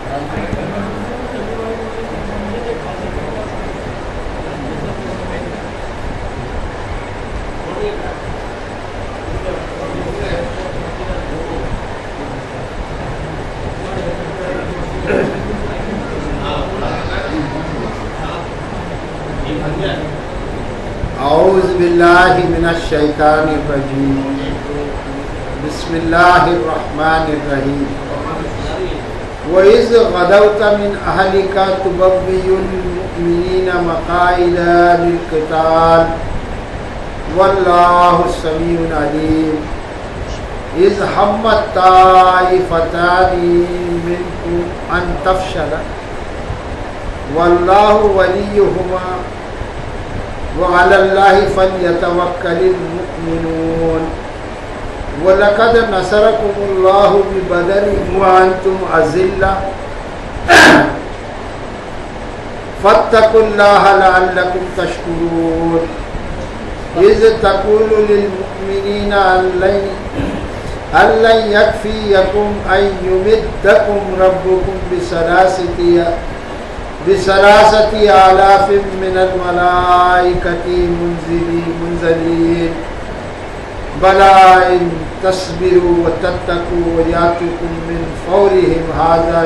اعوذ باللہ من الشیطان الرجیم بسم اللہ الرحمن الرحیم وَإِذْ غَدَوْتَ مِنْ أَهْلِكَ تُبَوِّئُ الْمُؤْمِنِينَ مَقَاعِدَ لِلْقِتَالِ وَاللَّهُ السَّمِيعُ الْعَلِيمُ إِذْ هَمَّتْ طَائِفَتَانِ مِنْكُمْ أَنْ تَفْشَلَا وَاللَّهُ وَلِيُّهُمَا وَعَلَى اللَّهِ فَلْيَتَوَكَّلِ الْمُؤْمِنُونَ وَلَقَدْ نَصَرَكُمُ اللَّهُ بِبَدْرٍ وَأَنْتُمْ أَذِلَّةٌ فَاتَّقُوا اللَّهَ لَعَلَّكُمْ تَشْكُرُونَ إِذْ تَقُولُ لِلْمُؤْمِنِينَ أَن لَّن يَكْفِيَكُمْ أَن يُمِدَّكُمْ رَبُّكُمْ بِثَلَاثَةِ آلَافٍ مِّنَ الْمَلَائِكَةِ مُنزَلِينَ بَلَىٰ إِن تَصْبِرُوا وَتَتَّقُوا وَيَأْتُوكُم مِّن فَوْرِهِمْ هَٰذَا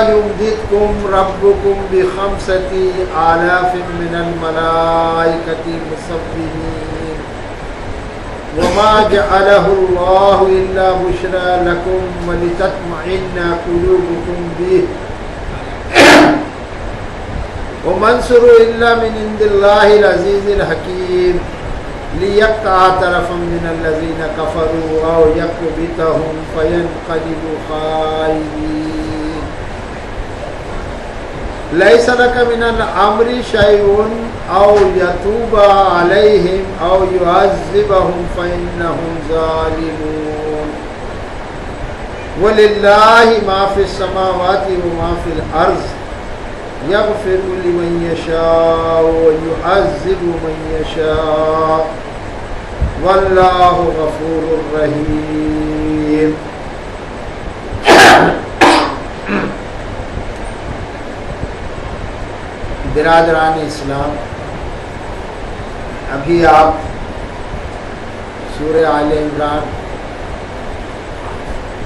يُمْدِدْكُمْ رَبُّكُمْ بِخَمْسَةِ آلَافٍ مِّنَ الْمَلَائِكَةِ مُسَوِّمِينَ وَمَا جَعَلَهُ اللَّهُ إِلَّا بُشْرَىٰ لَكُمْ وَلِتَطْمَئِنَّ قُلُوبُكُمْ بِهِ وَمَا النَّصْرُ إِلَّا مِنْ عِندِ اللَّهِ الْعَزِيزِ الْحَكِيمِ لِيَقْطَعَ طَرَفًا مِّنَ الَّذِينَ كَفَرُوا أَوْ يَكْبِتَهُمْ فَيَنقَلِبُوا خَائِبِينَ لَيْسَ لَكَ مِنَ الْأَمْرِ شَيْءٌ أَوْ يَتُوبَ عَلَيْهِمْ أَوْ يُعَذِّبَهُمْ فَإِنَّهُمْ ظَالِمُونَ وَلِلَّهِ مَا فِي السَّمَاوَاتِ وَمَا فِي الْأَرْضِ يغفر لمن يشاء ويعذب من يشاء واللہ غفور رحیم. برادران اسلام، ابھی آپ سورہ آل عمران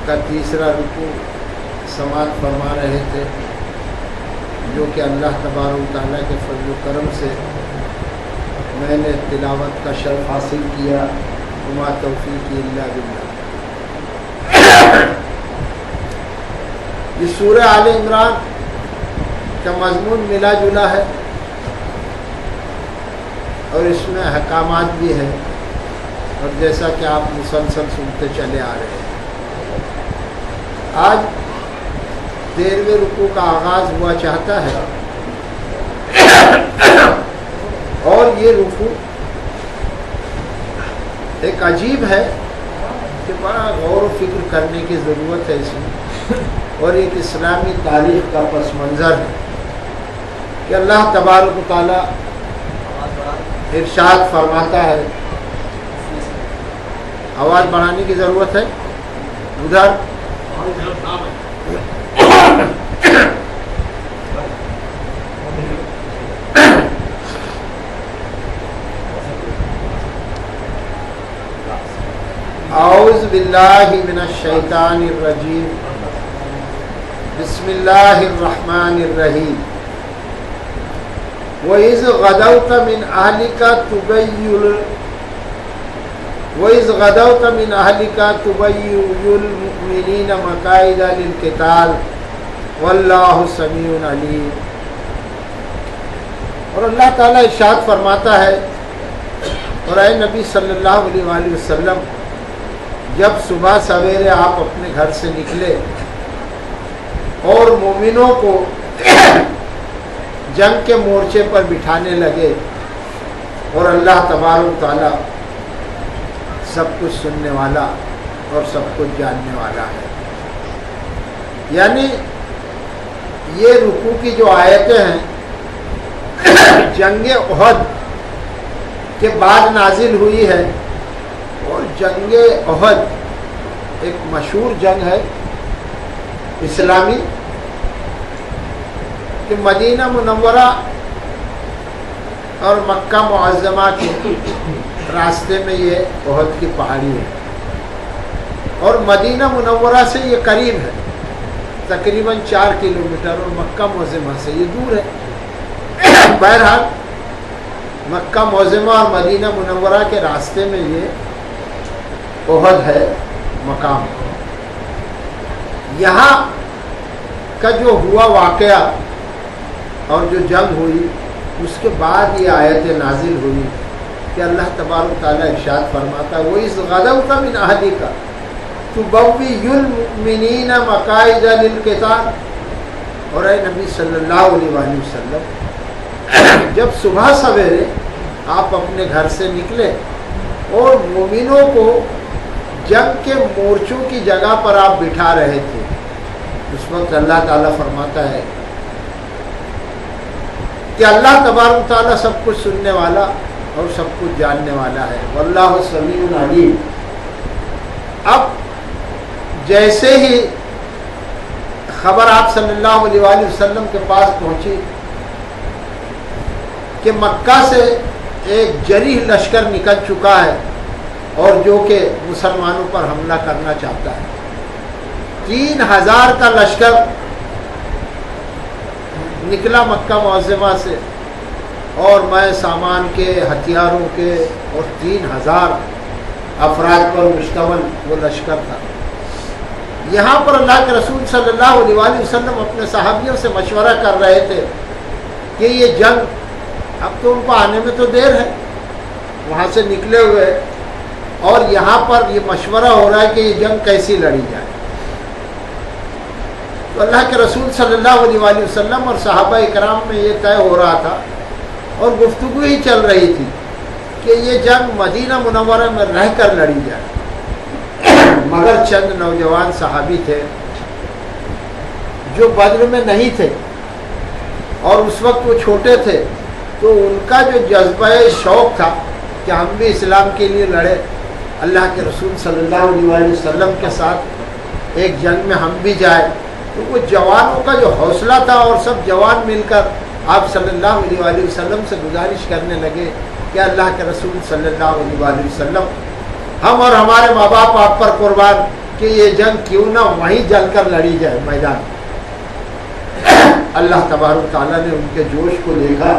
کا تیسرا رکوع سماعت فرما رہے تھے، جو کہ اللہ تبارک و تعالیٰ کے فضل و کرم سے میں نے تلاوت کا شرف حاصل کیا. وما توفیقی الا باللہ. یہ سورہ آل عمران کا مضمون ملا جلا ہے اور اس میں احکامات بھی ہیں، اور جیسا کہ آپ مسلسل سنتے چلے آ رہے ہیں. آج 13ویں رکوع کا آغاز ہوا چاہتا ہے، اور یہ رکوع ایک عجیب ہے کہ بڑا غور و فکر کرنے کی ضرورت ہے اس میں، اور ایک اسلامی تاریخ کا پس منظر ہے کہ اللہ تبارک و تعالی ارشاد فرماتا ہے. آواز بڑھانے کی ضرورت ہے ادھر. اعوذ باللہ من الشیطان الرجیم بسم اللہ الرحمن الرحیم. وَإِذْ غَدَوْتَ مِنْ أَهْلِكَ تُبَوِّئُ الْمُؤْمِنِينَ مَقَاعِدَ لِلْقِتَالِ وَاللَّهُ سَمِيعٌ عَلِيمٌ. اور اللہ تعالیٰ ارشاد فرماتا ہے، اور اے نبی صلی اللہ علیہ وآلہ وسلم، جب صبح سویرے آپ اپنے گھر سے نکلے اور مومنوں کو جنگ کے مورچے پر بٹھانے لگے، اور اللہ تبارک و تعالیٰ سب کچھ سننے والا اور سب کچھ جاننے والا ہے. یعنی یہ رکوع کی جو آیتیں ہیں جنگ احد کے بعد نازل ہوئی ہے، اور جنگ احد ایک مشہور جنگ ہے اسلامی کہ مدینہ منورہ اور مکہ معظمہ کے راستے میں یہ احد کی پہاڑی ہے، اور مدینہ منورہ سے یہ قریب ہے، تقریباً 4 کلومیٹر، اور مکہ معظمہ سے یہ دور ہے۔ بہرحال مکہ معظمہ اور مدینہ منورہ کے راستے میں یہ احد ہے مقام۔ یہاں کا جو ہوا واقعہ اور جو جنگ ہوئی، اس کے بعد یہ آیت نازل ہوئی کہ اللہ تبارک و تعالیٰ ارشاد فرماتا ہے وَإِذْ غَدَوْتَ مِنْ أَهْلِكَ تُبَوِّئُ الْمُؤْمِنِينَ مَقَاعِدَ لِلْقِتَالِ۔ اور اے نبی صلی اللہ علیہ وآلہ وسلم، جب صبح سویرے آپ اپنے گھر سے نکلے اور مومنوں کو جنگ کے مورچوں کی جگہ پر آپ بٹھا رہے تھے، اس وقت اللہ تعالیٰ فرماتا ہے کہ اللہ تبارک و تعالیٰ سب کچھ سننے والا اور سب کچھ جاننے والا ہے، واللہ سمیع علیم۔ اب جیسے ہی خبر آپ صلی اللہ علیہ وآلہ وسلم کے پاس پہنچی کہ مکہ سے ایک جریح لشکر نکل چکا ہے اور جو کہ مسلمانوں پر حملہ کرنا چاہتا ہے، 3000 کا لشکر نکلا مکہ معظمہ سے، اور میں سامان کے، ہتھیاروں کے، اور 3000 افراد پر مشتمل وہ لشکر تھا۔ یہاں پر اللہ کے رسول صلی اللہ علیہ وآلہ وسلم اپنے صحابیوں سے مشورہ کر رہے تھے کہ یہ جنگ اب تو ان کو آنے میں تو دیر ہے، وہاں سے نکلے ہوئے، اور یہاں پر یہ مشورہ ہو رہا ہے کہ یہ جنگ کیسی لڑی جائے۔ تو اللہ کے رسول صلی اللہ علیہ وآلہ وسلم اور صحابہ اکرام میں یہ طے ہو رہا تھا اور گفتگو ہی چل رہی تھی کہ یہ جنگ مدینہ منورہ میں رہ کر لڑی جائے، مگر چند نوجوان صحابی تھے جو بدر میں نہیں تھے اور اس وقت وہ چھوٹے تھے، تو ان کا جو جذبہ شوق تھا کہ ہم بھی اسلام کے لیے لڑے، اللہ کے رسول صلی اللہ علیہ وآلہ وسلم کے ساتھ ایک جنگ میں ہم بھی جائیں، تو وہ جوانوں کا جو حوصلہ تھا، اور سب جوان مل کر آپ صلی اللہ علیہ وآلہ وسلم سے گزارش کرنے لگے کہ اللہ کے رسول صلی اللہ علیہ وآلہ وسلم، ہم اور ہمارے ماں باپ آپ پر قربان کہ یہ جنگ کیوں نہ وہیں جل کر لڑی جائے میدان۔ اللہ تبارک تعالیٰ نے ان کے جوش کو دیکھا،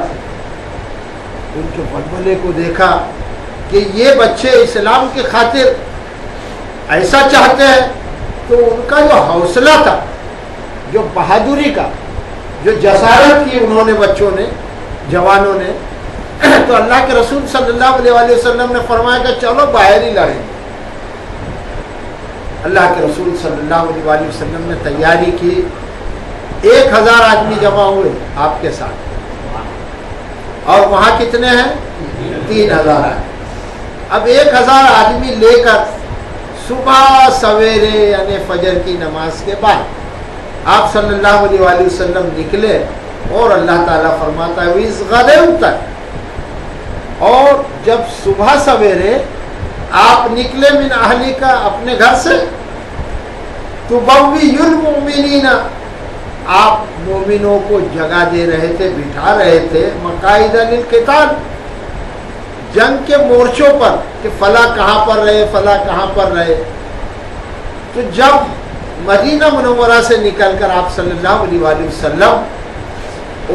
ان کے بلبلے کو دیکھا کہ یہ بچے اسلام کی خاطر ایسا چاہتے ہیں، تو ان کا جو حوصلہ تھا، جو بہادری کا، جو جسارت کی انہوں نے بچوں نے، جوانوں نے، تو اللہ کے رسول صلی اللہ علیہ وآلہ وسلم نے فرمایا کہ چلو باہر ہی لڑیں۔ اللہ کے رسول صلی اللہ علیہ وآلہ وسلم نے تیاری کی، 1000 آدمی جمع ہوئے آپ کے ساتھ، اور وہاں کتنے ہیں؟ 3000 آدمی۔ اب 1000 آدمی لے کر صبح سویرے یعنی فجر کی نماز کے بعد آپ صلی اللہ علیہ وآلہ وسلم نکلے، اور اللہ تعالیٰ فرماتا ہے وِإِذْ غَدَوْتَ، اور جب صبح سویرے آپ نکلے من اہلِکَ، اپنے گھر سے، تُبَوِّئُ الْمُؤْمِنِينَ، آپ مومنوں کو جگہ دے رہے تھے، بٹھا رہے تھے، مقاعد للقتال، جنگ کے مورچوں پر، کہ فلاں کہاں پر رہے، فلاں کہاں پر رہے۔ تو جب مدینہ منورہ سے نکل کر آپ صلی اللہ علیہ وآلہ وسلم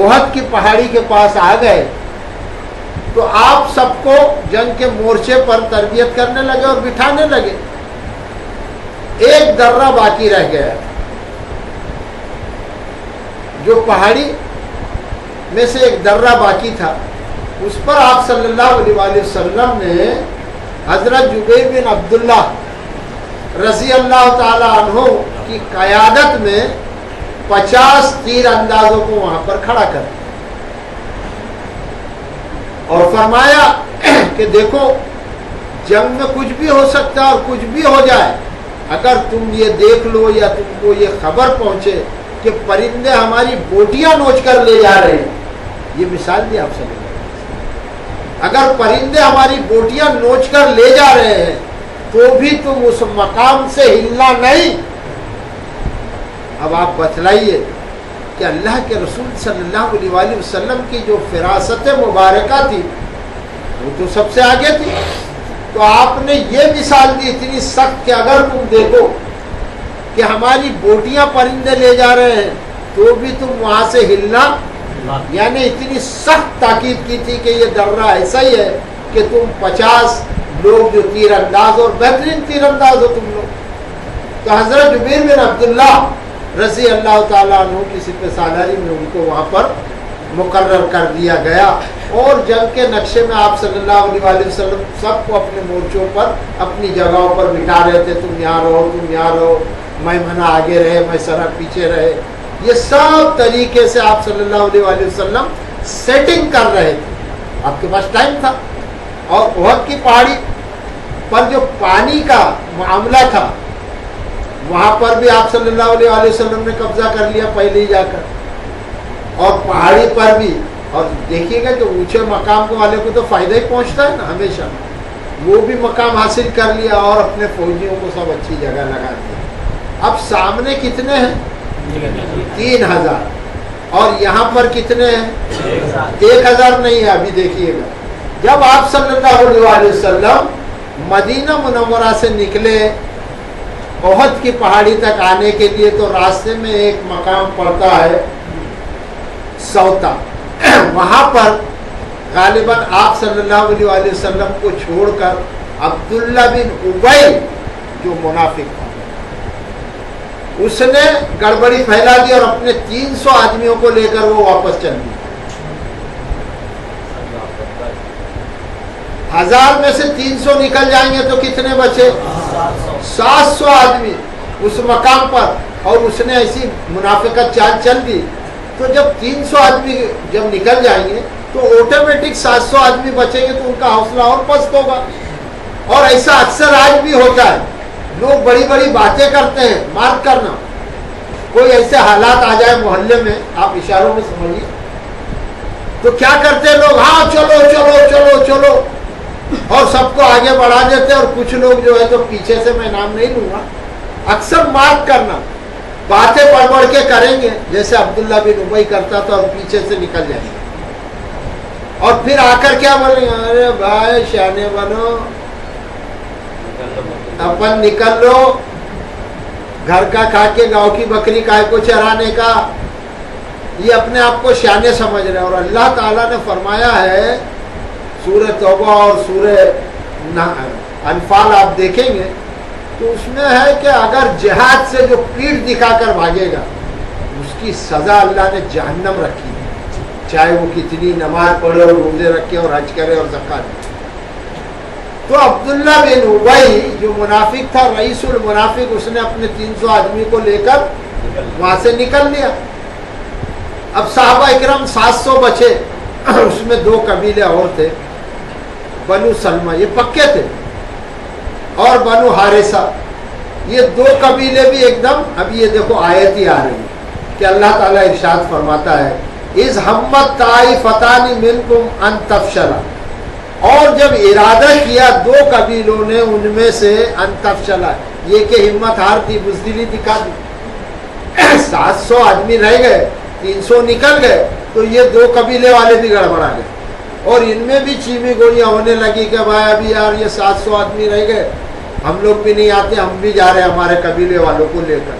احد کی پہاڑی کے پاس آ گئے، تو آپ سب کو جنگ کے مورچے پر تربیت کرنے لگے اور بٹھانے لگے۔ ایک درہ باقی رہ گیا، جو پہاڑی میں سے ایک درہ باقی تھا، اس پر آپ صلی اللہ علیہ وآلہ وسلم نے حضرت جبیر بن عبداللہ رضی اللہ تعالی عنہ کی قیادت میں 50 تیر اندازوں کو وہاں پر کھڑا کر دیا، اور فرمایا کہ دیکھو جنگ میں کچھ بھی ہو سکتا ہے اور کچھ بھی ہو جائے، اگر تم یہ دیکھ لو یا تم کو یہ خبر پہنچے کہ پرندے ہماری بوٹیاں نوچ کر لے جا رہے ہیں، یہ مثال دی آپ سب، اگر پرندے ہماری بوٹیاں نوچ کر لے جا رہے ہیں تو بھی تم اس مقام سے ہلنا نہیں. اب آپ بتلائیے کہ اللہ کے رسول صلی اللہ علیہ وآلہ وسلم کی جو فراست مبارکہ تھی وہ تو سب سے آگے تھی. تو آپ نے یہ مثال دی اتنی سخت کہ اگر تم دیکھو کہ ہماری بوٹیاں پرندے لے جا رہے ہیں تو بھی تم وہاں سے ہلنا, یعنی اتنی سخت تاکید کی تھی کہ یہ درہ ایسا ہی ہے کہ تم 50 لوگ جو تیر انداز اور بہترین تیر انداز ہو تم لوگ. تو حضرت جبیر بن عبداللہ رضی اللہ تعالیٰ عنہ کی سپہ سالاری میں ان کو وہاں پر مقرر کر دیا گیا, اور جنگ کے نقشے میں آپ صلی اللہ علیہ وآلہ وسلم سب کو اپنے مورچوں پر اپنی جگہوں پر بٹھا رہے تھے. تم یہاں رہو, تم یہاں رہو, میمنہ آگے رہے, میسرہ پیچھے رہے. یہ سب طریقے سے آپ صلی اللہ علیہ وآلہ وسلم سیٹنگ کر رہے تھے. آپ کے پاس ٹائم تھا. اور احد کی پہاڑی پر جو پانی کا معاملہ تھا وہاں پر بھی آپ صلی اللہ علیہ وآلہ وسلم نے قبضہ کر لیا پہلے ہی جا کر, اور پہاڑی پر بھی. اور دیکھیے گا کہ اونچے مقام والے کو تو فائدہ ہی پہنچتا ہے نا ہمیشہ, وہ بھی مقام حاصل کر لیا اور اپنے فوجیوں کو سب اچھی جگہ لگا دیا. اب سامنے کتنے ہیں؟ 3000. اور یہاں پر کتنے ہیں؟ 1000 نہیں ہے. ابھی دیکھیے گا جب آپ صلی اللہ علیہ وآلہ وسلم مدینہ منورہ سے نکلے احد کی پہاڑی تک آنے کے لیے, تو راستے میں ایک مقام پڑتا ہے سوتا. وہاں پر غالباً آپ صلی اللہ علیہ وآلہ وسلم کو چھوڑ کر عبداللہ بن ابی جو منافق تھا اس نے گڑبڑی پھیلا دی اور اپنے 300 آدمیوں کو لے کر وہ واپس چل دی. 1000 میں سے 300 نکل جائیں گے تو کتنے بچے؟ 700 آدمی اس مقام پر. اور اس نے ایسی منافقت چال چل دی تو جب 300 آدمی جب نکل جائیں گے تو آٹومیٹک 700 آدمی بچیں گے تو ان کا حوصلہ اور پست ہوگا. اور ایسا اکثر آج بھی ہوتا ہے, لوگ بڑی بڑی باتیں کرتے ہیں. مارک کرنا, کوئی ایسے حالات آ جائے محلے میں, آپ اشاروں میں سمجھیے, تو کیا کرتے ہیں لوگ؟ ہاں چلو چلو چلو چلو, اور سب کو آگے بڑھا دیتے. اور کچھ لوگ جو ہے تو پیچھے سے, میں نام نہیں لوں گا, اکثر مارک کرنا, باتیں بڑھ بڑھ کے کریں گے جیسے عبداللہ بن ابی کرتا تھا, اور پیچھے سے نکل جائیں گے. اور پھر آ کر کیا بولیں گے؟ ارے بھائی شانے بنو, اپن نکل لو, گھر کا کھا کے گاؤں کی بکری کائے کو چرانے کا. یہ اپنے آپ کو شانے سمجھ رہے ہیں. اور اللہ تعالیٰ نے فرمایا ہے سورہ توبہ اور سورہ انفال آپ دیکھیں گے تو اس میں ہے کہ اگر جہاد سے جو پیٹھ دکھا کر بھاگے گا اس کی سزا اللہ نے جہنم رکھی ہے, چاہے وہ کتنی نماز پڑھے اور روزے رکھے اور حج کرے اور زکات دے. تو عبداللہ بن ابی جو منافق تھا, رئیس المنافق, اس نے اپنے 300 آدمی کو لے کر وہاں سے نکل لیا. اب صحابہ اکرام 700 بچے, اس میں 2 قبیلے اور تھے, بنو سلمہ یہ پکے تھے, اور بنو حارثہ یہ 2 قبیلے بھی ایک دم. اب یہ دیکھو آیت ہی آ رہی ہے کہ اللہ تعالیٰ ارشاد فرماتا ہے اذ ہمت طائفتان منکم ان تفشلا, اور جب ارادہ کیا 2 قبیلوں نے ان میں سے ان تفشلا, یہ کہ ہمت ہار دی, بزدلی دکھا دی. 700 آدمی رہ گئے, 300 نکل گئے, تو یہ 2 قبیلے والے بھی گڑبڑا گئے. اور ان میں بھی چیمی گولیاں ہونے لگی کہ بھائی ابھی یار یہ 700 آدمی رہ گئے, ہم لوگ بھی نہیں آتے, ہم بھی جا رہے ہیں ہمارے قبیلے والوں کو لے کر.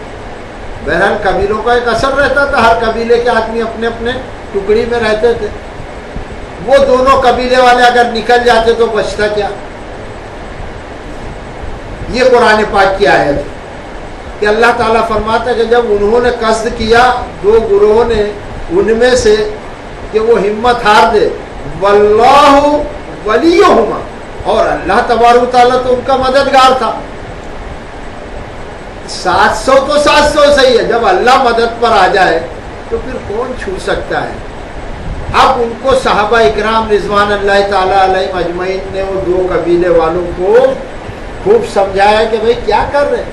بہرحال قبیلوں کا ایک اثر رہتا تھا, ہر قبیلے کے آدمی اپنے اپنے ٹکڑی میں رہتے تھے. وہ دونوں قبیلے والے اگر نکل جاتے تو بچتا کیا؟ یہ قرآن پاک کی آیت ہے کہ اللہ تعالیٰ فرماتا ہے کہ جب انہوں نے قصد کیا 2 گروہوں نے ان میں سے کہ وہ ہمت ہار دے, واللہ ولیہما, اور اللہ تبارک و تعالیٰ تو ان کا مددگار تھا. 700 تو 700 صحیح ہے, جب اللہ مدد پر آ جائے تو پھر کون چھو سکتا ہے. اب ان کو صحابہ اکرام رضوان اللہ تعالیٰ علیہ اجمعین نے وہ 2 قبیلے والوں کو خوب سمجھایا کہ بھئی کیا کر رہے,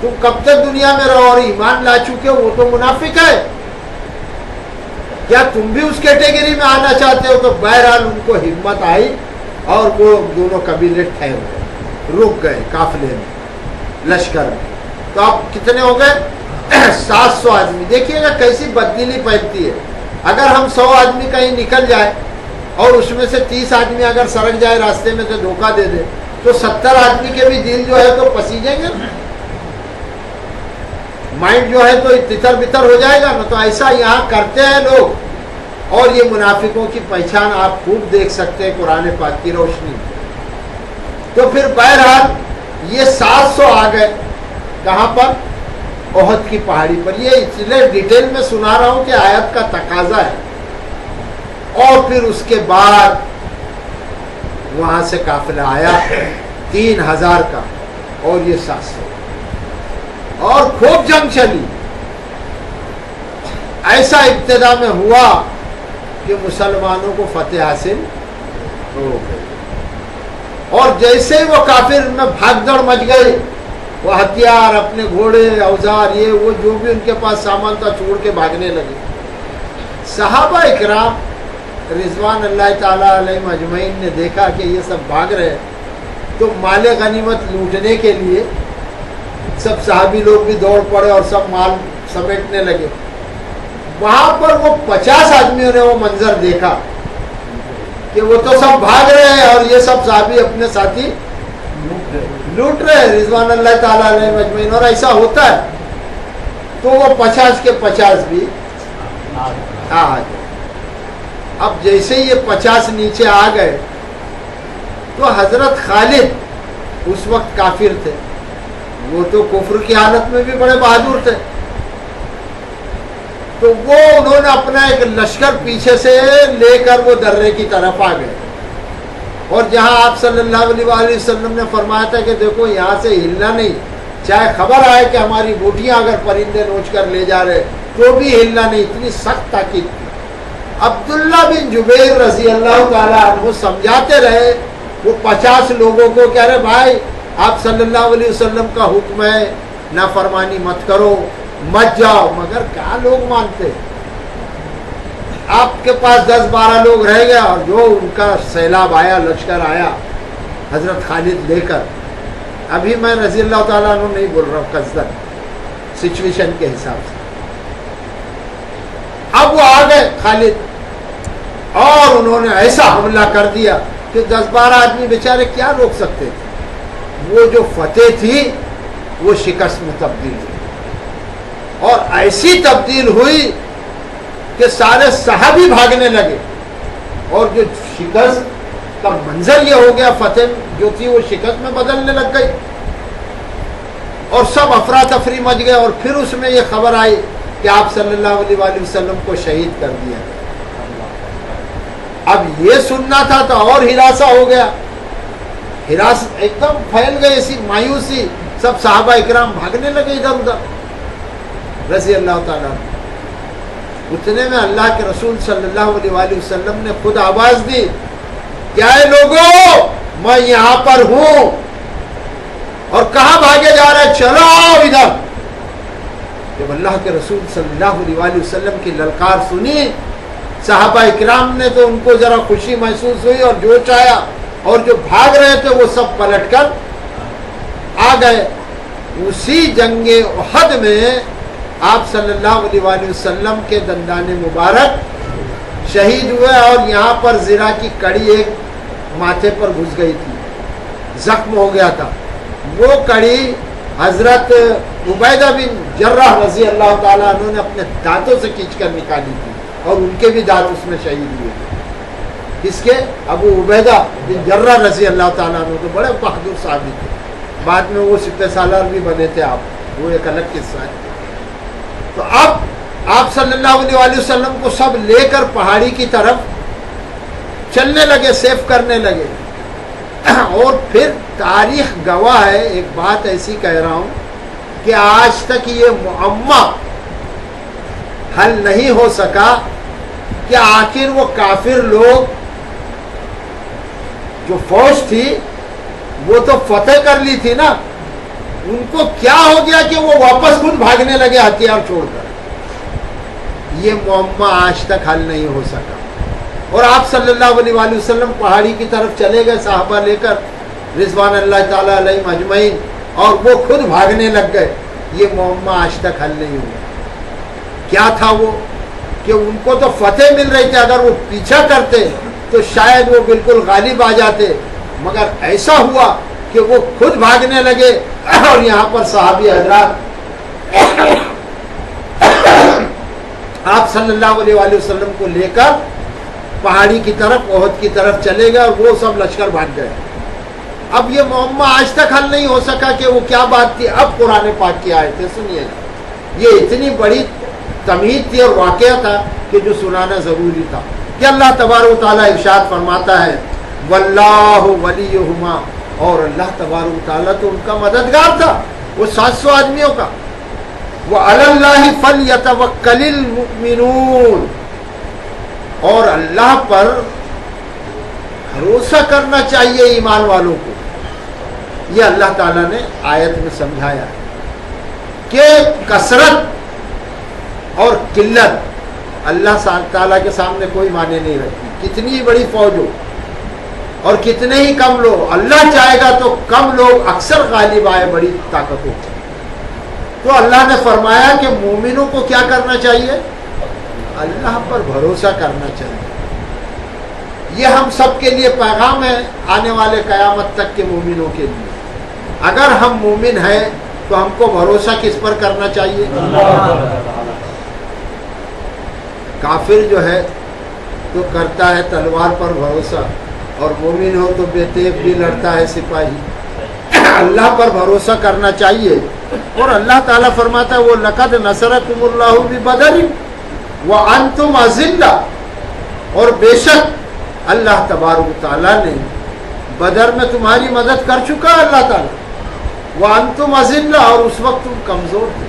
تم کب تک دنیا میں رہو, اور ایمان لا چکے ہو, وہ تو منافق ہے, کیا تم بھی اس کیٹیگری میں آنا چاہتے ہو؟ تو بہرحال ان کو ہمت آئی اور وہ دونوں قبیلے ٹھہر گئے. رک گئے قافلے میں، لشکر میں. تو اب کتنے ہو گئے؟ 700 آدمی. دیکھیے گا کیسی بددلی پھیلتی ہے. اگر ہم 100 آدمی کہیں نکل جائے اور اس میں سے 30 آدمی اگر سرک جائے راستے میں تو دھوکہ دے دے، تو 70 آدمی کے بھی دل جو ہے تو پسیجیں گے، مائنڈ جو ہے تو تتر بتر ہو جائے گا نا. تو ایسا یہاں کرتے ہیں لوگ. اور یہ منافقوں کی پہچان آپ خوب دیکھ سکتے ہیں قرآن پاک کی روشنی. تو پھر بہرحال یہ 700 آ گئے کہاں پر؟ احد کی پہاڑی پر. یہ اس لیے ڈیٹیل میں سنا رہا ہوں کہ آیت کا تقاضا ہے. اور پھر اس کے بعد وہاں سے قافلہ آیا 3000 کا اور یہ 700، اور خوب جنگ چلی. ایسا ابتدا میں ہوا کہ مسلمانوں کو فتح حاصل ہو گئی. اور جیسے ہی وہ کافر میں بھاگ دوڑ مچ گئی، وہ ہتھیار، اپنے گھوڑے، اوزار، یہ وہ جو بھی ان کے پاس سامان تھا چھوڑ کے بھاگنے لگے. صحابہ اکرام رضوان اللہ تعالیٰ علیہ مجمعین نے دیکھا کہ یہ سب بھاگ رہے، تو مال غنیمت لوٹنے کے لیے سب صحابی لوگ بھی دوڑ پڑے اور سب مال سمیٹنے لگے. وہاں پر وہ 50 آدمیوں نے وہ منظر دیکھا کہ وہ تو سب بھاگ رہے ہیں اور یہ سب صحابی اپنے ساتھی لوٹ رہے ہیں رضوان اللہ تعالیٰ علیہ مجمعین. اور ایسا ہوتا ہے. تو وہ 50 کے 50 بھی آ گئے. اب جیسے یہ 50 نیچے آ گئے تو حضرت خالد اس وقت کافر تھے، وہ تو کفر کی حالت میں بھی بڑے بہادر تھے. تو وہ انہوں نے اپنا ایک لشکر پیچھے سے لے کر وہ درے کی طرف آ گئے. اور جہاں آپ صلی اللہ علیہ وآلہ وسلم نے فرمایا تھا کہ دیکھو یہاں سے ہلنا نہیں، چاہے خبر آئے کہ ہماری بوٹیاں اگر پرندے نوچ کر لے جا رہے تو بھی ہلنا نہیں. اتنی سخت تاکید تھی. عبداللہ بن جبیر رضی اللہ تعالیٰ عنہ سمجھاتے رہے وہ 50 لوگوں کو، کہہ رہے بھائی آپ صلی اللہ علیہ وسلم کا حکم ہے، نافرمانی مت کرو، مت جاؤ. مگر کیا لوگ مانتے؟ آپ کے پاس 10-12 لوگ رہ گئے اور جو ان کا سیلاب آیا، لشکر آیا حضرت خالد لے کر. ابھی میں رضی اللہ تعالیٰ عنہ نہیں بول رہا ہوں، قصدن سچویشن کے حساب سے. اب وہ آ گئے خالد اور انہوں نے ایسا حملہ کر دیا کہ 10-12 آدمی بیچارے کیا روک سکتے تھے. وہ جو فتح تھی وہ شکست میں تبدیل ہوئی، اور ایسی تبدیل ہوئی کہ سارے صحابی بھاگنے لگے. اور جو شکست کا منظر یہ ہو گیا، فتح جو تھی وہ شکست میں بدلنے لگ گئی اور سب افراتفری مچ گئے. اور پھر اس میں یہ خبر آئی کہ آپ صلی اللہ علیہ وآلہ وسلم کو شہید کر دیا گیا. اب یہ سننا تھا تو اور ہراساں ہو گیا، ہراس ایک دم پھیل گئی، ایسی مایوسی. سب صحابہ اکرام بھاگنے لگے ادھر ادھر رضی اللہ تعالیٰ. اتنے میں اللہ کے رسول صلی اللہ علیہ وآلہ وسلم نے خود آواز دی، کیا ہے لوگوں، میں یہاں پر ہوں. اور کہاں بھاگے جا رہے؟ چلو ادھر. جب اللہ کے رسول صلی اللہ علیہ وآلہ وسلم کی للکار سنی، صحابہ اکرام نے تو ان کو ذرا خوشی محسوس ہوئی اور جوش آیا، اور جو بھاگ رہے تھے وہ سب پلٹ کر آ گئے. اسی جنگ احد میں آپ صلی اللہ علیہ وآلہ وسلم کے دندان مبارک شہید ہوئے، اور یہاں پر زرہ کی کڑی ایک ماتھے پر گھس گئی تھی، زخم ہو گیا تھا. وہ کڑی حضرت عبیدہ بن جرح رضی اللہ تعالیٰ عنہ نے اپنے دانتوں سے کھینچ کر نکالی تھی، اور ان کے بھی دانت اس میں شہید ہوئے. کس کے؟ ابو عبیدہ بن جرح رضی اللہ تعالیٰ عنہ. تو بڑے بہادر صحابی تھے، بعد میں وہ سپہ سالار بھی بنے تھے آپ، وہ ایک الگ قصہ ہے. تو اب آپ صلی اللہ علیہ وآلہ وسلم کو سب لے کر پہاڑی کی طرف چلنے لگے، سیف کرنے لگے. اور پھر تاریخ گواہ ہے، ایک بات ایسی کہہ رہا ہوں کہ آج تک یہ معمہ حل نہیں ہو سکا کہ آخر وہ کافر لوگ جو فوج تھی وہ تو فتح کر لی تھی نا، ان کو کیا ہو گیا کہ وہ واپس خود بھاگنے لگے ہتھیار چھوڑ کر. یہ معمہ آج تک حل نہیں ہو سکا. اور آپ صلی اللہ علیہ وآلہ وسلم پہاڑی کی طرف چلے گئے صحابہ لے کر. رضوان اللہ تعالیٰ علیہم اجمعین، اور وہ خود بھاگنے لگ گئے. یہ معمہ آج تک حل نہیں ہوا. کیا تھا وہ کہ ان کو تو فتح مل رہی تھی، اگر وہ پیچھا کرتے تو شاید وہ بالکل غالب آ جاتے، مگر ایسا ہوا کہ وہ خود بھاگنے لگے. اور یہاں پر صحابی حضرات آپ صلی اللہ علیہ وآلہ وسلم کو لے کر پہاڑی کی طرف، احد کی طرف چلے گئے، اور وہ سب لشکر بھاگ گئے. اب یہ معمہ آج تک حل نہیں ہو سکا کہ وہ کیا بات تھی. اب قرآن پاک کی آیتیں سنیے گا. یہ اتنی بڑی تمہید تھی اور واقعہ تھا کہ جو سنانا ضروری تھا. کہ اللہ تبارک و تعالیٰ ارشاد فرماتا ہے واللہ ولیہما، اور اللہ تبارک و تعالیٰ تو ان کا مددگار تھا، وہ 700 آدمیوں کا. وعلی اللہ فلیتوکل المؤمنون، اور اللہ پر بھروسہ کرنا چاہیے ایمان والوں کو. یہ اللہ تعالیٰ نے آیت میں سمجھایا کہ کثرت اور قلت اللہ تعالیٰ کے سامنے کوئی معنی نہیں رکھتی. کتنی ہی بڑی فوج ہو اور کتنے ہی کم لوگ، اللہ چاہے گا تو کم لوگ اکثر غالب آئے بڑی طاقت ہو. تو اللہ نے فرمایا کہ مومنوں کو کیا کرنا چاہیے؟ اللہ پر بھروسہ کرنا چاہیے. یہ ہم سب کے لیے پیغام ہے آنے والے قیامت تک کے مومنوں کے لیے. اگر ہم مومن ہیں تو ہم کو بھروسہ کس پر کرنا چاہیے؟ کافر جو ہے تو کرتا ہے تلوار پر بھروسہ، اور مومن ہو تو بے تیغ بھی لڑتا ہے سپاہی. اللہ پر بھروسہ کرنا چاہیے. اور اللہ تعالیٰ فرماتا ہے وہ لقد نصرکم اللہ ببدر وانتم اذلہ، اور بے شک اللہ تبارک تعالیٰ نے بدر میں تمہاری مدد کر چکا ہے. اللہ تعالیٰ وانتم اذلہ، اور اس وقت تم کمزور تھے.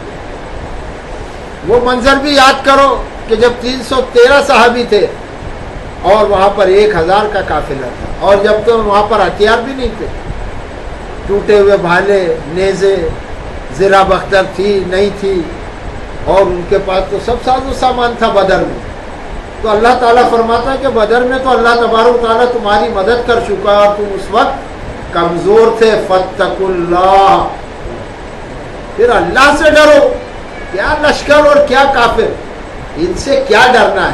وہ منظر بھی یاد کرو کہ جب 313 صحابی تھے اور وہاں پر 1000 کا قافلہ تھا، اور جب تو وہاں پر ہتھیار بھی نہیں تھے، ٹوٹے ہوئے بھالے، نیزے، زرہ بختر تھی نہیں تھی، اور ان کے پاس تو سب ساز و سامان تھا بدر میں. تو اللہ تعالیٰ فرماتا ہے کہ بدر میں تو اللہ تبارک تعالیٰ تمہاری مدد کر چکا، اور تم اس وقت کمزور تھے. فاتقوا اللہ، پھر اللہ سے ڈرو. کیا لشکر اور کیا کافر، ان سے کیا ڈرنا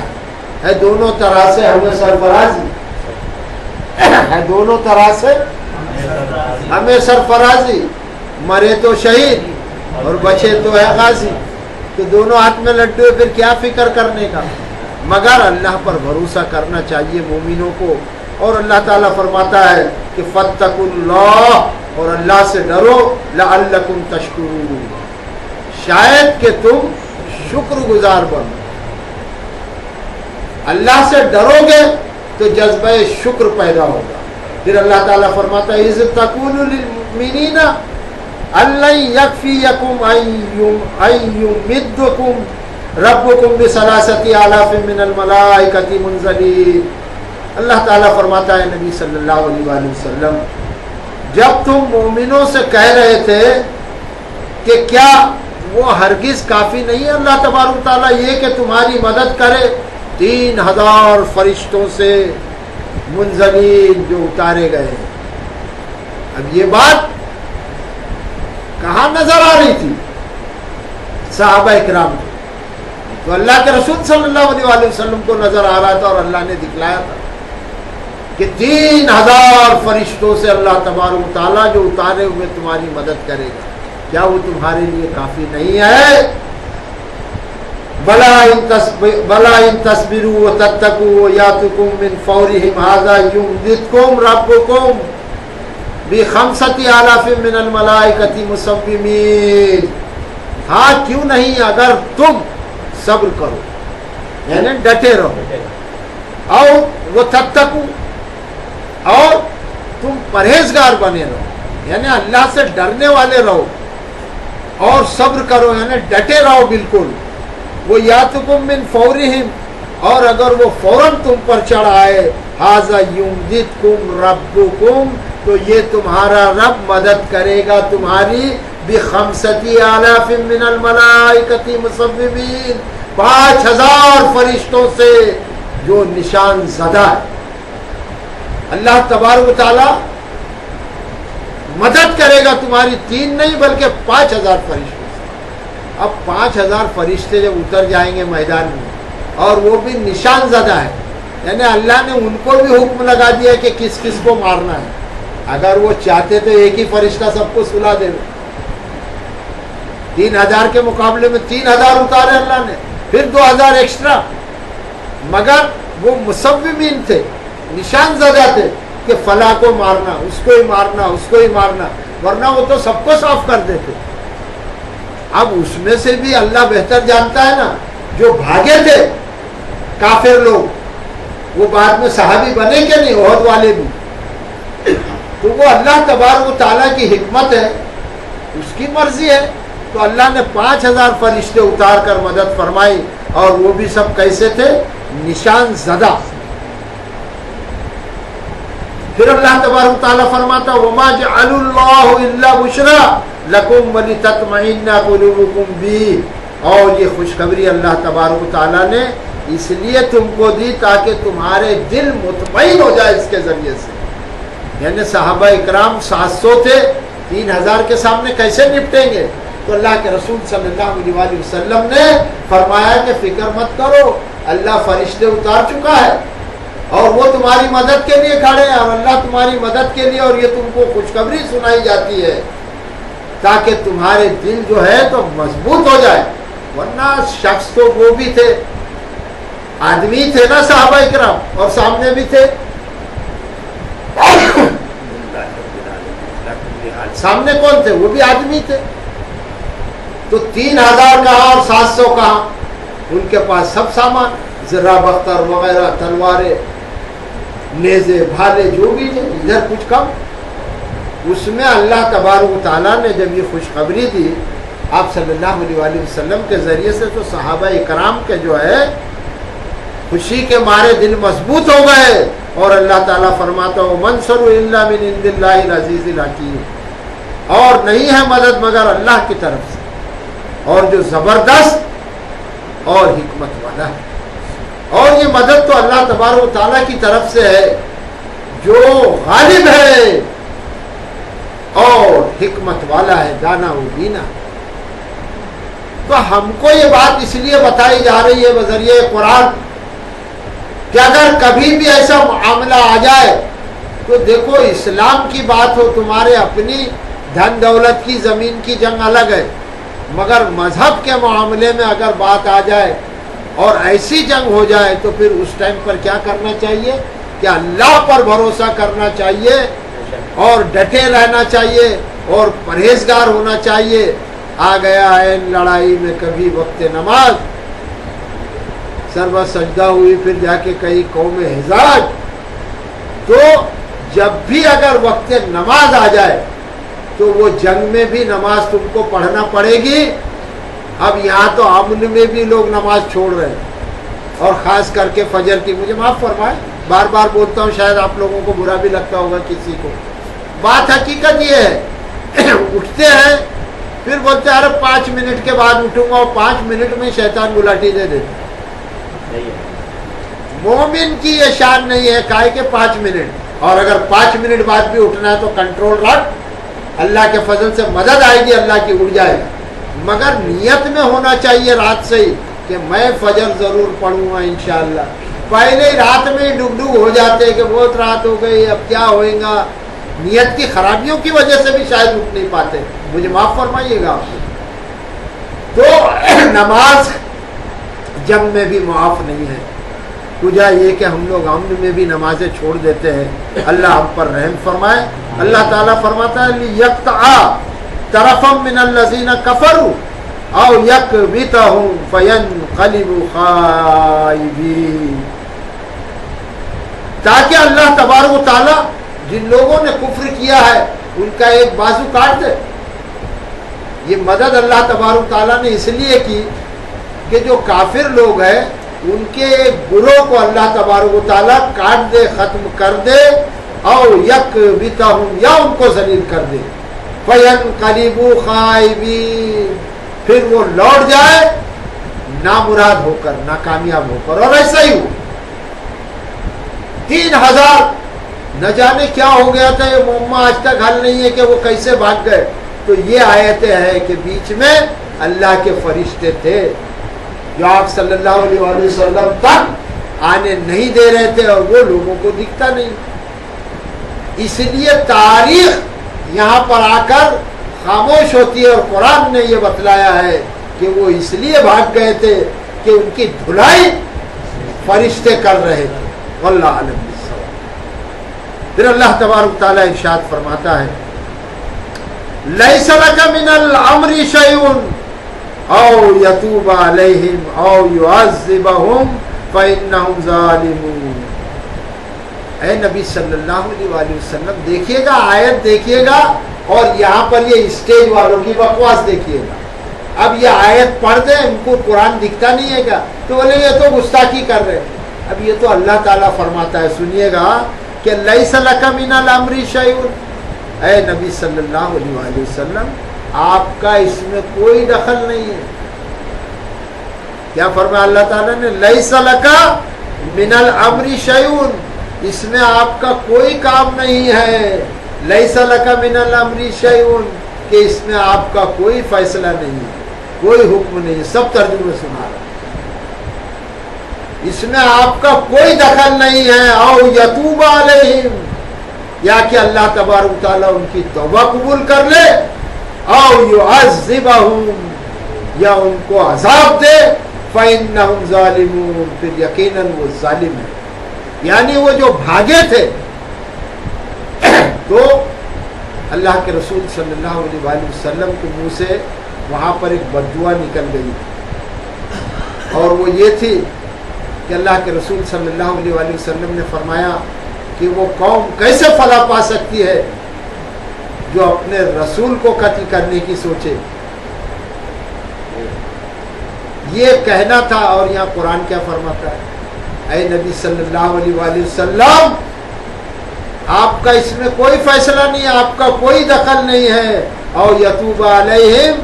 ہے دونوں طرح سے ہمیں سرفرازی ہے. دونوں طرح سے ہمیں سرفرازی، مرے تو شہید اور بچے تو ہے غازی. تو دونوں ہاتھ میں لڈو، پھر کیا فکر کرنے کا. مگر اللہ پر بھروسہ کرنا چاہیے مومنوں کو. اور اللہ تعالیٰ فرماتا ہے کہ فاتقوا اللہ، اور اللہ سے ڈرو، لعلکم تشکرون، شاید کہ تم شکر گزار بنو. اللہ سے ڈرو گے تو جذبہ شکر پیدا ہوگا. پھر اللہ تعالیٰ فرماتا ہے اذ تقول للمؤمنین ان یکفیکم ان یمدکم ربکم بثلاثۃ آلاف من الملائکۃ منزلین. اللہ تعالیٰ فرماتا ہے نبی صلی اللہ علیہ وآلہ وسلم، جب تم مومنوں سے کہہ رہے تھے کہ کیا وہ ہرگز کافی نہیں ہے اللہ تبارک تعالیٰ یہ کہ تمہاری مدد کرے 3000 فرشتوں سے منزلین جو اتارے گئے ہیں. اب یہ بات کہاں نظر آ رہی تھی؟ صحابہ اکرام کو. تو اللہ کے رسول صلی اللہ علیہ وآلہ وسلم کو نظر آ رہا تھا، اور اللہ نے دکھلایا تھا کہ 3000 فرشتوں سے اللہ تبارک تعالیٰ جو اتارے ہوئے تمہاری مدد کرے گا. کیا وہ تمہارے لیے کافی نہیں ہے؟ بلا ان تصبروا وتتقوا وياتكم من فورهم هذا يمددكم ربكم ب5000 من الملائكة مسومين. ہاں کیوں نہیں، اگر تم صبر کرو یعنی ڈٹے رہو، اور وہ تتقوا، اور تم پرہیزگار بنے رہو یعنی اللہ سے ڈرنے والے رہو، اور صبر کرو یعنی ڈٹے رہو بالکل. وہ یاتکم من فورہم، اور اگر وہ فوراً تم پر چڑھ آئے، ھذا یمددکم ربکم، تو یہ تمہارا رب مدد کرے گا تمہاری ب5000 من الملائکۃ مسومین، 5000 فرشتوں سے جو نشان زدہ ہے. اللہ تبارک و تعالی مدد کرے گا تمہاری 3 نہیں بلکہ 5000 فرشتے سے. اب 5000 فرشتے جب اتر جائیں گے میدان میں اور وہ بھی نشان زدہ ہے, یعنی اللہ نے ان کو بھی حکم لگا دیا کہ کس کس کو مارنا ہے. اگر وہ چاہتے تو ایک ہی فرشتہ سب کو سلا دے. 3000 کے مقابلے میں 3000 اتارے اللہ نے, پھر 2000 ایکسٹرا. مگر وہ مصومین تھے, نشان زدہ تھے کہ فلاں کو مارنا, اس کو ہی مارنا, اس کو ہی مارنا, ورنہ وہ تو سب کو صاف کر دیتے. اب اس میں سے بھی اللہ بہتر جانتا ہے نا, جو بھاگے تھے کافر لوگ, وہ بعد میں صحابی بنے کہ نہیں, عہد والے بھی, تو وہ اللہ تبارک و تعالیٰ کی حکمت ہے, اس کی مرضی ہے. تو اللہ نے 5000 فرشتے اتار کر مدد فرمائی, اور وہ بھی سب کیسے تھے, نشان زدہ. پھر اللہ تبارک و تعالیٰ فرماتا وما جعل اللہ الا بشرا لکم ولتطمئن قلوبکم بھی, اور یہ خوشخبری اللہ تبارک و تعالیٰ نے اس لیے تم کو دی تاکہ تمہارے دل مطمئن ہو جائے اس کے ذریعے سے. یعنی صحابہ اکرام 700 تھے, 3000 کے سامنے کیسے نپٹیں گے؟ تو اللہ کے رسول صلی اللہ علیہ وسلم نے فرمایا کہ فکر مت کرو, اللہ فرشتے اتار چکا ہے اور وہ تمہاری مدد کے لیے کھڑے ہیں, اور اللہ تمہاری مدد کے لیے, اور یہ تم کو خوشخبری سنائی جاتی ہے تاکہ تمہارے دل جو ہے تو مضبوط ہو جائے. ورنہ شخص تو وہ بھی تھے, آدمی تھے نا صحابہ اکرام, اور سامنے بھی تھے, سامنے کون تھے؟ وہ بھی آدمی تھے. تو 3000 کہاں اور 700 کہاں؟ ان کے پاس سب سامان, زرہ بختر وغیرہ, تلواریں, نیزے, بھالے, جو بھی تھے, ادھر کچھ کم. اس میں اللہ تبارک و تعالیٰ نے جب یہ خوشخبری دی آپ صلی اللہ علیہ وسلم کے ذریعے سے, تو صحابہ اکرام کے جو ہے خوشی کے مارے دل مضبوط ہو گئے. اور اللہ تعالیٰ فرماتا ہو منصر الا من عند اللہ العزیز الحکیم, اور نہیں ہے مدد مگر اللہ کی طرف سے, اور جو زبردست اور حکمت والا ہے. اور یہ مدد تو اللہ تبارک و تعالیٰ کی طرف سے ہے جو غالب ہے اور حکمت والا ہے, دانا و بینا. تو ہم کو یہ بات اس لیے بتائی جا رہی ہے بذریعہ قرآن کہ اگر کبھی بھی ایسا معاملہ آ جائے تو دیکھو, اسلام کی بات ہو, تمہارے اپنی دھن دولت کی, زمین کی جنگ الگ ہے, مگر مذہب کے معاملے میں اگر بات آ جائے اور ایسی جنگ ہو جائے تو پھر اس ٹائم پر کیا کرنا چاہیے کہ اللہ پر بھروسہ کرنا چاہیے اور ڈٹے رہنا چاہیے اور پرہیزگار ہونا چاہیے. آ گیا ہے لڑائی میں کبھی وقت نماز, سربت سجدہ ہوئی, پھر جا کے کئی قوم حجاج, تو جب بھی اگر وقت نماز آ جائے تو وہ جنگ میں بھی نماز تم کو پڑھنا پڑے گی. اب یہاں تو امن میں بھی لوگ نماز چھوڑ رہے ہیں, اور خاص کر کے فجر کی. مجھے معاف فرمائے, بار بار بولتا ہوں, شاید آپ لوگوں کو برا بھی لگتا ہوگا کسی کو. بات حقیقت یہ ہے, اٹھتے ہیں پھر بولتے ہیں ارے 5 منٹ کے بعد اٹھوں گا, اور 5 منٹ میں شیطان گلاٹی دے دیتے. مومن کی یہ شان نہیں ہے کائے کہ 5 منٹ, اور اگر 5 منٹ بعد بھی اٹھنا ہے تو کنٹرول رکھ, اللہ کے فضل سے مدد آئے گی, اللہ کی اٹھ جائے. مگر نیت میں ہونا چاہیے رات سے ہی کہ میں فجر ضرور پڑھوں گا انشاءاللہ. پہلے ہی رات میں ہی ڈب ہو جاتے کہ بہت رات ہو گئی, اب کیا ہوئے گا. نیت کی خرابیوں کی وجہ سے بھی شاید اٹھ نہیں پاتے, مجھے معاف فرمائیے گا. تو نماز جنگ میں بھی معاف نہیں ہے. وجہ یہ کہ ہم لوگ امن میں بھی نمازیں چھوڑ دیتے ہیں. اللہ ہم پر رحم فرمائے. اللہ تعالیٰ فرماتا ہے لِيَقْطَعَ طَرَفًا مِّنَ الَّذِينَ كَفَرُوا أَوْ يَكْبِتَهُمْ فَيَنْقَلِبُوا خَائِبِينَ, تاکہ اللہ تبارک و تعالیٰ جن لوگوں نے کفر کیا ہے ان کا ایک بازو کاٹ دے. یہ مدد اللہ تبارک و تعالیٰ نے اس لیے کی کہ جو کافر لوگ ہیں ان کے ایک گروہ کو اللہ تبارک و تعالیٰ کاٹ دے, ختم کر دے, او یکبتہم, یا ان کو ذلیل کر دے. فینقلبوا خائبین, پھر وہ لوٹ جائے نامراد ہو کر, ناکامیاب ہو کر. اور ایسا ہی ہو. 3000 نہ جانے کیا ہو گیا تھا، یہ معمہ آج تک حل نہیں ہے کہ وہ کیسے بھاگ گئے. تو یہ آیتیں ہیں کہ بیچ میں اللہ کے فرشتے تھے جو آپ صلی اللہ علیہ وآلہ وسلم تک آنے نہیں دے رہے تھے، اور وہ لوگوں کو دکھتا نہیں. اس لیے تاریخ یہاں پر آ کر خاموش ہوتی ہے، اور قرآن نے یہ بتلایا ہے کہ وہ اس لیے بھاگ گئے تھے کہ ان کی دھلائی فرشتے کر رہے تھے. واللہ اعلم بالصواب. پھر اللہ تبارک تعالیٰ ارشاد فرماتا ہے لیس لک من الامر شیء او یتوب علیہم او یعذبہم فانہم ظالمون. اے نبی صلی اللہ علیہ وآلہ وسلم دیکھیے گا، آیت دیکھیے گا، اور یہاں پر یہ اسٹیج والوں کی بکواس دیکھیے گا. اب یہ آیت پڑھ دیں، ان کو قرآن دکھتا نہیں ہے گا تو بولے یہ تو گستاخی کر رہے ہیں. اب یہ تو اللہ تعالیٰ فرماتا ہے، سنیے گا کہ لیس لک من الامر شیء. اے نبی صلی اللہ علیہ وآلہ وسلم آپ کا اس میں کوئی دخل نہیں ہے. کیا فرمایا اللہ تعالیٰ نے؟ لیس لک من الامر شیء، اس میں آپ کا کوئی کام نہیں ہے. لیس لک من الامر شیء کہ اس میں آپ کا کوئی فیصلہ نہیں ہے، کوئی حکم نہیں ہے. سب ترجمے سنا رہا، اس میں آپ کا کوئی دخل نہیں ہے. او یتوب علیہم، یا کہ اللہ تبارک تعالیٰ ان کی توبہ قبول کر لے. او یعذبہم، یا ان کو عذاب دے. فإنہم ظالمون، پھر یقیناً وہ ظالم ہے. یعنی وہ جو بھاگے تھے تو اللہ کے رسول صلی اللہ علیہ وآلہ وسلم کے منہ سے وہاں پر ایک بددعا نکل گئی تھی، اور وہ یہ تھی کہ اللہ کے رسول صلی اللہ علیہ وآلہ وسلم نے فرمایا کہ وہ قوم کیسے فلاح پا سکتی ہے جو اپنے رسول کو قتل کرنے کی سوچے. یہ کہنا تھا. اور یہاں قرآن کیا فرماتا ہے؟ اے نبی صلی اللہ علیہ وآلہ وسلم آپ کا اس میں کوئی فیصلہ نہیں ہے، آپ کا کوئی دخل نہیں ہے. او یتوب علیہم،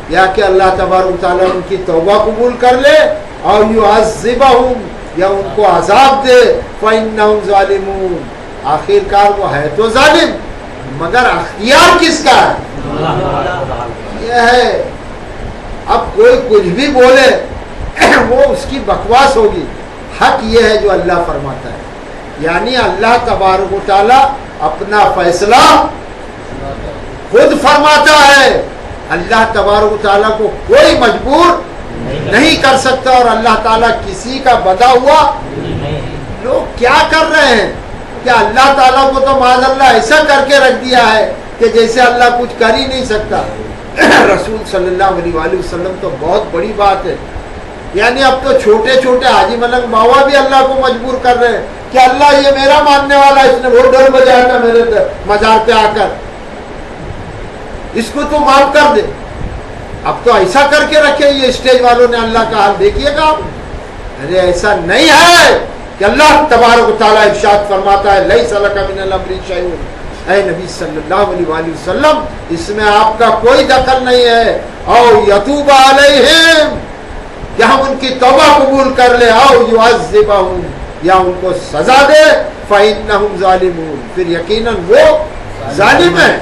یا کہ اللہ تبارک تعالیٰ ان کی توبہ قبول کر لے. او یعذبہم، یا ان کو عذاب دے. فإنہم ظالمون، آخر کار وہ ہے تو ظالم، مگر اختیار کس کا ہے؟ یہ ہے. اب کوئی کچھ بھی بولے وہ اس کی بکواس ہوگی. حق یہ ہے جو اللہ فرماتا ہے، یعنی اللہ تبارک و تعالیٰ اپنا فیصلہ خود فرماتا ہے. اللہ تبارک و تعالیٰ کو کوئی مجبور نہیں کر سکتا، اور اللہ تعالیٰ کسی کا بدا ہوا. لوگ کیا کر رہے ہیں کہ اللہ تعالیٰ کو تو معاذ اللہ ایسا کر کے رکھ دیا ہے کہ جیسے اللہ کچھ کر ہی نہیں سکتا. رسول صلی اللہ علیہ وآلہ وسلم تو بہت بڑی بات ہے. یعنی اب تو چھوٹے چھوٹے حاجی ملنگ باوا بھی اللہ کو مجبور کر رہے ہیں کہ اللہ یہ میرا ماننے والا، اس نے وہ ڈر بجایا تھا میرے مزار پہ آ کر، اس کو تو معاف کر دے. اب تو ایسا کر کے رکھے یہ اسٹیج والوں نے. اللہ کا حال دیکھیے گا آپ. ارے ایسا نہیں ہے کہ اللہ تبارک و تعالیٰ ارشاد فرماتا ہے لیس لک من الامر شیء. اے نبی صلی اللہ علیہ وآلہ وسلم اس میں آپ کا کوئی دخل نہیں ہے. او یتوب علیہم، یا ہم ان کی توبہ قبول کر لے. او یعذبہم، یا ان کو سزا دے. فإنہم ظالمون، پھر یقیناً وہ ظالم ہیں.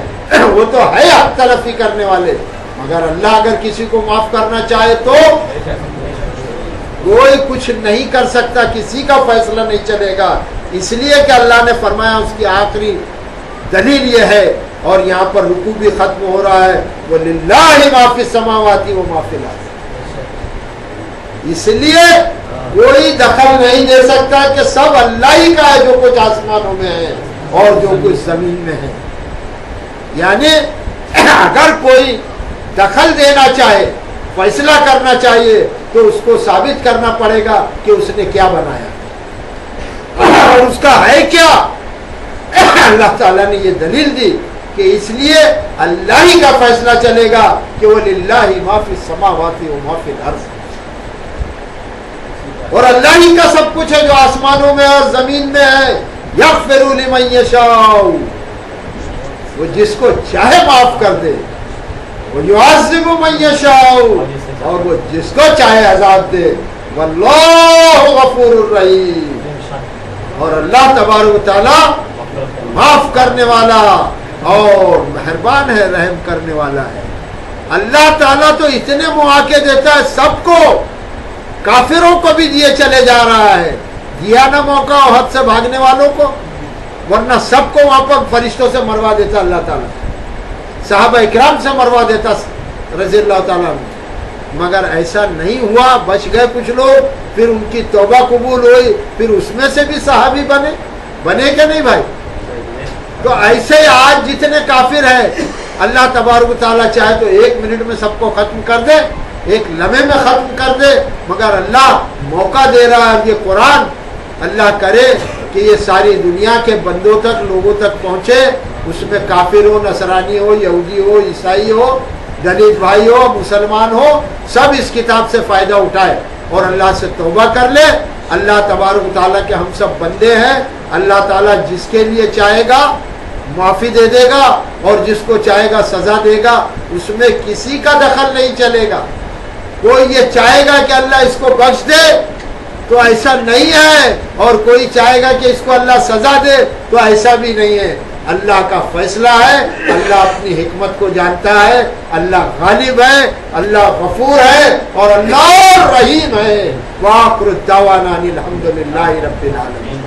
وہ تو ہے حق تلفی کرنے والے، مگر اللہ اگر کسی کو معاف کرنا چاہے تو کوئی کچھ نہیں کر سکتا، کسی کا فیصلہ نہیں چلے گا. اس لیے کہ اللہ نے فرمایا، اس کی آخری دلیل یہ ہے، اور یہاں پر رکوع بھی ختم ہو رہا ہے، وَلِلَّهِ مَا فِي السَّمَاوَاتِ وَمَا فِي الْأَرْضِ. اس لیے کوئی دخل نہیں دے سکتا کہ سب اللہ ہی کا ہے، جو کچھ آسمانوں میں ہے اور جو کچھ زمین میں ہے. یعنی اگر کوئی دخل دینا چاہے، فیصلہ کرنا چاہیے، تو اس کو ثابت کرنا پڑے گا کہ اس نے کیا بنایا اور اس کا ہے کیا. اللہ تعالیٰ نے یہ دلیل دی کہ اس لیے اللہ ہی کا فیصلہ چلے گا کہ وَلِلَّهِ مَا فِي السَّمَاوَاتِ وَمَا فِي الْأَرْضِ. اور اللہ ہی کا سب کچھ ہے جو آسمانوں میں اور زمین میں ہے. یغفر لمن یشاء، وہ جس کو چاہے معاف کر دے. وَيُعَذِّبُ مَن یشاء، اور وہ جس کو چاہے عذاب دے. وَاللَّهُ غَفُورٌ رَحِيمٌ، اور اللہ تبارک و تعالیٰ معاف کرنے والا اور مہربان ہے، رحم کرنے والا ہے۔ اللہ تعالیٰ تو اتنے مواقع دیتا ہے سب کو، کافروں کو بھی دیے چلے جا رہا ہے، دیا نہ موقع حد سے بھاگنے والوں کو، ورنہ سب کو وہاں پر فرشتوں سے مروا دیتا اللہ تعالیٰ، صحابہ اکرام سے مروا دیتا رضی اللہ تعالیٰ عنہ، مگر ایسا نہیں ہوا، بچ گئے کچھ لوگ، پھر ان کی توبہ قبول ہوئی، پھر اس میں سے بھی صحابی بنے کہ نہیں بھائی؟ تو ایسے آج جتنے کافر ہیں اللہ تبارک و تعالیٰ چاہے تو 1 منٹ میں سب کو ختم کر دے، 1 لمحے میں ختم کر دے، مگر اللہ موقع دے رہا ہے۔ یہ قرآن اللہ کرے کہ یہ ساری دنیا کے بندوں تک، لوگوں تک پہنچے، اس میں کافر ہو، نصرانی ہو، یہودی ہو، عیسائی ہو، دلت بھائی ہو، مسلمان ہو، سب اس کتاب سے فائدہ اٹھائے اور اللہ سے توبہ کر لے۔ اللہ تبارک و تعالیٰ کے ہم سب بندے ہیں، اللہ تعالیٰ جس کے لیے چاہے گا معافی دے دے گا اور جس کو چاہے گا سزا دے گا، اس میں کسی کا دخل نہیں چلے گا۔ کوئی یہ چاہے گا کہ اللہ اس کو بخش دے تو ایسا نہیں ہے، اور کوئی چاہے گا کہ اس کو اللہ سزا دے تو ایسا بھی نہیں ہے۔ اللہ کا فیصلہ ہے، اللہ اپنی حکمت کو جانتا ہے، اللہ غالب ہے، اللہ غفور ہے اور اللہ رحیم ہے۔ وآخر الدعوانا الحمد للہ رب العالمین۔